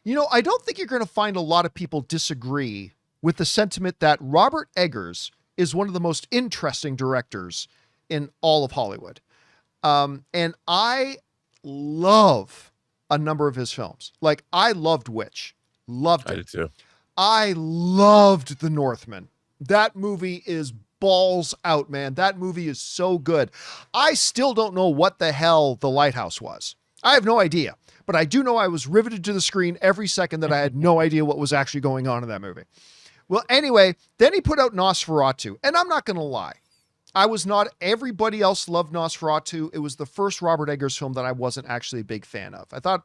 You know, I don't think you're going to find a lot of people disagree with the sentiment that Robert Eggers is one of the most interesting directors in all of Hollywood. And I love a number of his films. Like, I loved Witch. Loved it. I did too. I loved The Northman. That movie is balls out, man. That movie is so good. I still don't know what the hell The Lighthouse was. I have no idea. But I do know I was riveted to the screen every second that I had no idea what was actually going on in that movie. Well, anyway, then he put out Nosferatu. And I'm not going to lie. I was not, everybody else loved Nosferatu. It was the first Robert Eggers film that I wasn't actually a big fan of. I thought,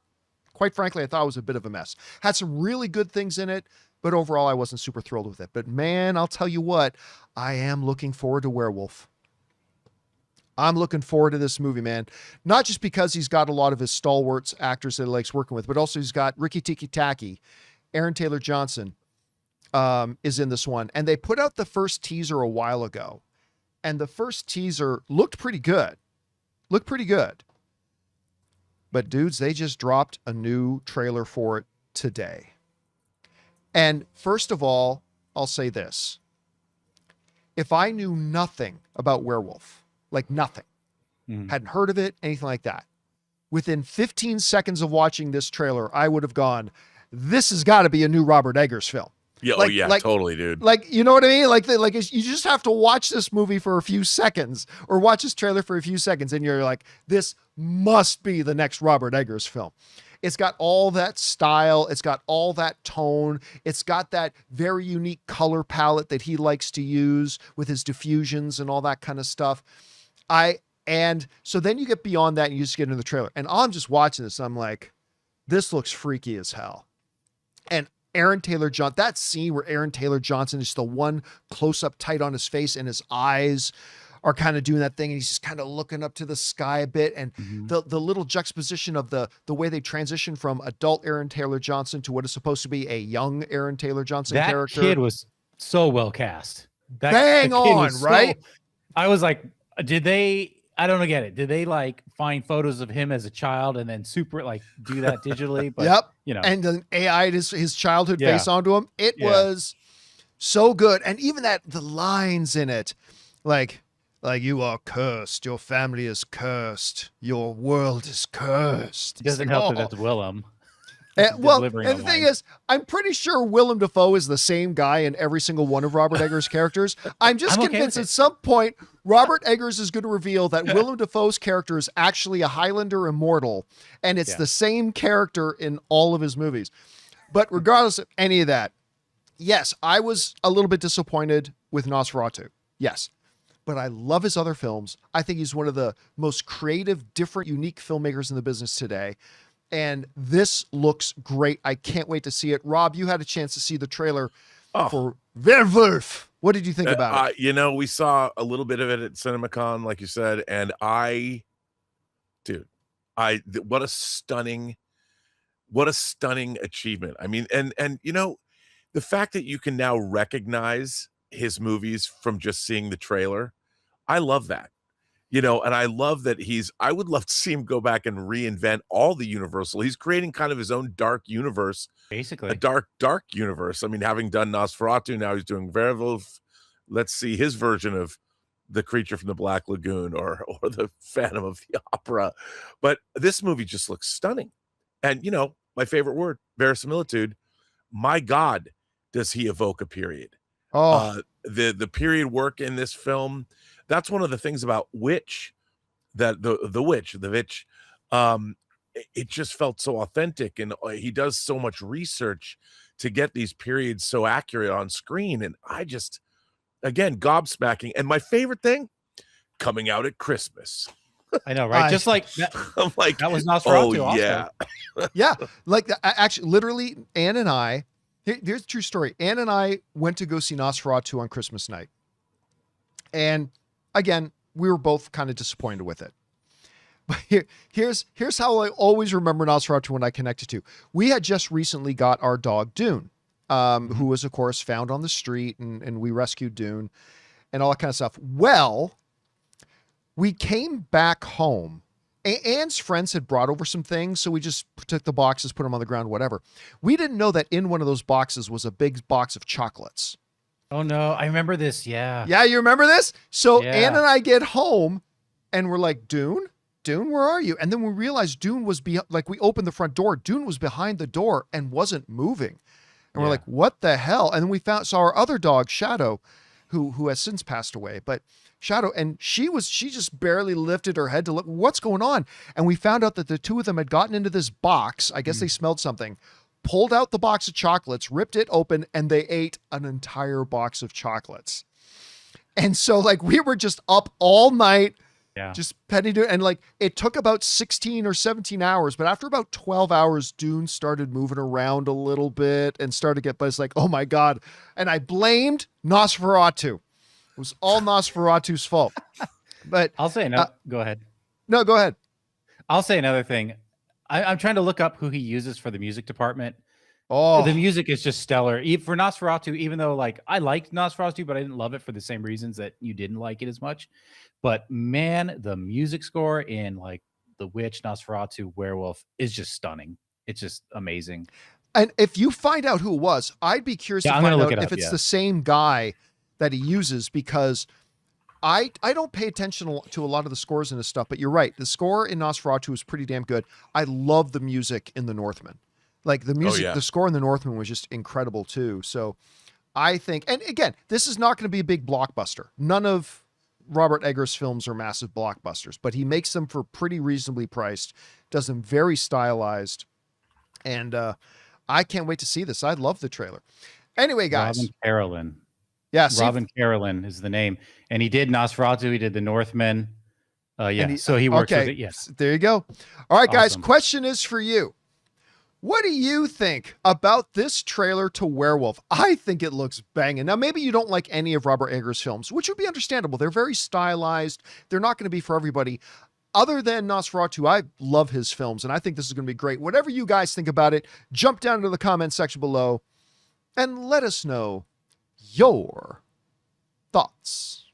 quite frankly, I thought it was a bit of a mess. Had some really good things in it, but overall I wasn't super thrilled with it. But man, I'll tell you what, I am looking forward to Werewolf. I'm looking forward to this movie, man. Not just because he's got a lot of his stalwarts actors that he likes working with, but also he's got Ricky Tikki-Taki, Aaron Taylor Johnson is in this one. And they put out the first teaser a while ago. And the first teaser looked pretty good. But dudes, they just dropped a new trailer for it today. And first of all, I'll say this. If I knew nothing about Werewolf, like nothing, hadn't heard of it, anything like that, within 15 seconds of watching this trailer, I would have gone, this has got to be a new Robert Eggers film. Yeah, totally, dude. Like, you know what I mean? Like you just have to watch this movie for a few seconds or watch this trailer for a few seconds and you're like, this must be the next Robert Eggers film. It's got all that style. It's got all that tone. It's got that very unique color palette that he likes to use with his diffusions and all that kind of stuff. And so then you get beyond that and you just get into the trailer and I'm just watching this. And I'm like, this looks freaky as hell. And Aaron Taylor Johnson, that scene where Aaron Taylor Johnson is the one close up tight on his face and his eyes are kind of doing that thing. And he's just kind of looking up to the sky a bit. And the little juxtaposition of the way they transition from adult Aaron Taylor Johnson to what is supposed to be a young Aaron Taylor Johnson character. That kid was so well cast. Bang on, right? I was like, I don't get it. Did they like find photos of him as a child and then super like do that digitally? But yep. You know, and then AI'd his childhood face onto him. It was so good. And even the lines in it, like you are cursed. Your family is cursed. Your world is cursed. It doesn't help that that's Willem. And the thing is, I'm pretty sure Willem Dafoe is the same guy in every single one of Robert Eggers' characters. I'm convinced at some point, Robert Eggers is going to reveal that Willem Dafoe's character is actually a Highlander immortal, and it's the same character in all of his movies. But regardless of any of that, yes, I was a little bit disappointed with Nosferatu. Yes. But I love his other films. I think he's one of the most creative, different, unique filmmakers in the business today. And this looks great. I can't wait to see it. Rob, you had a chance to see the trailer for Werwulf. What did you think about it? You know, we saw a little bit of it at CinemaCon, like you said, and what a stunning achievement. I mean, and you know, the fact that you can now recognize his movies from just seeing the trailer, I love that. You know, and I love that I would love to see him go back and reinvent all the Universal. He's creating kind of his own dark universe. Basically. A dark universe. I mean, having done Nosferatu, now he's doing Werwolf. Let's see his version of the Creature from the Black Lagoon or the Phantom of the Opera. But this movie just looks stunning. And, you know, my favorite word, verisimilitude. My God, does he evoke a period. The period work in this film, that's one of the things about Witch, that the Witch, it just felt so authentic, and he does so much research to get these periods so accurate on screen. And I just, again, gobsmacking. And my favorite thing, coming out at Christmas. I know, right? Just like that, I'm like, that was Nosferatu. Oh yeah, yeah. Like actually, literally, Ann and I. Here's a true story. Ann and I went to go see Nosferatu on Christmas night. And again, we were both kind of disappointed with it. But here's how I always remember Nosferatu when I connect it to. We had just recently got our dog Dune, who was, of course, found on the street, and we rescued Dune and all that kind of stuff. Well, we came back home Anne's friends had brought over some things, so we just took the boxes, put them on the ground, whatever. We didn't know that in one of those boxes was a big box of chocolates. Oh no, I remember this. Yeah. Yeah, you remember this? So Yeah. Anne and I get home and we're like, Dune, where are you? And then we realized Dune was like, we opened the front door. Dune was behind the door and wasn't moving. And we're Yeah. like, what the hell? And then we saw our other dog, Shadow, who has since passed away, but Shadow, and she just barely lifted her head to look what's going on. And we found out that the two of them had gotten into this box. I guess they smelled something, pulled out the box of chocolates, ripped it open, and they ate an entire box of chocolates. And so like we were just up all night, Yeah. just petting it. And like it took about 16 or 17 hours, but after about 12 hours, Dune started moving around a little bit and started to get buzzed like, oh my God. And I blamed Nosferatu. It was all Nosferatu's fault. But I'll say no. Go ahead. no, go ahead. I'll say another thing. I'm trying to look up who he uses for the music department. Oh, The music is just stellar. For Nosferatu, even though like I liked Nosferatu, but I didn't love it for the same reasons that you didn't like it as much. But man, the music score in like The Witch, Nosferatu, Werewolf is just stunning. It's just amazing. and if you find out who it was, I'd be curious Yeah, to I'm gonna find look out it if up, it's yeah. the same guy that he uses, because I don't pay attention to a lot of the scores in this stuff, but you're right. The score in Nosferatu is pretty damn good. I love the music in The Northman. Like the music, yeah. the score in The Northman was just incredible too. So I think, and again, this is not going to be a big blockbuster. None of Robert Eggers' films are massive blockbusters, but he makes them for pretty reasonably priced, does them very stylized. And I can't wait to see this. I love the trailer. Anyway, guys. Robin Carolyn. Yeah, see, Robin Carolyn is the name. And he did Nosferatu, he did the Northman. Yeah. So he works with it. Yes. There you go. All right, guys. Awesome. Question is for you. What do you think about this trailer to Werewolf? I think it looks banging. Now, maybe you don't like any of Robert Eggers' films, which would be understandable. They're very stylized. They're not going to be for everybody. Other than Nosferatu, I love his films, and I think this is going to be great. Whatever you guys think about it, jump down into the comment section below and let us know your thoughts.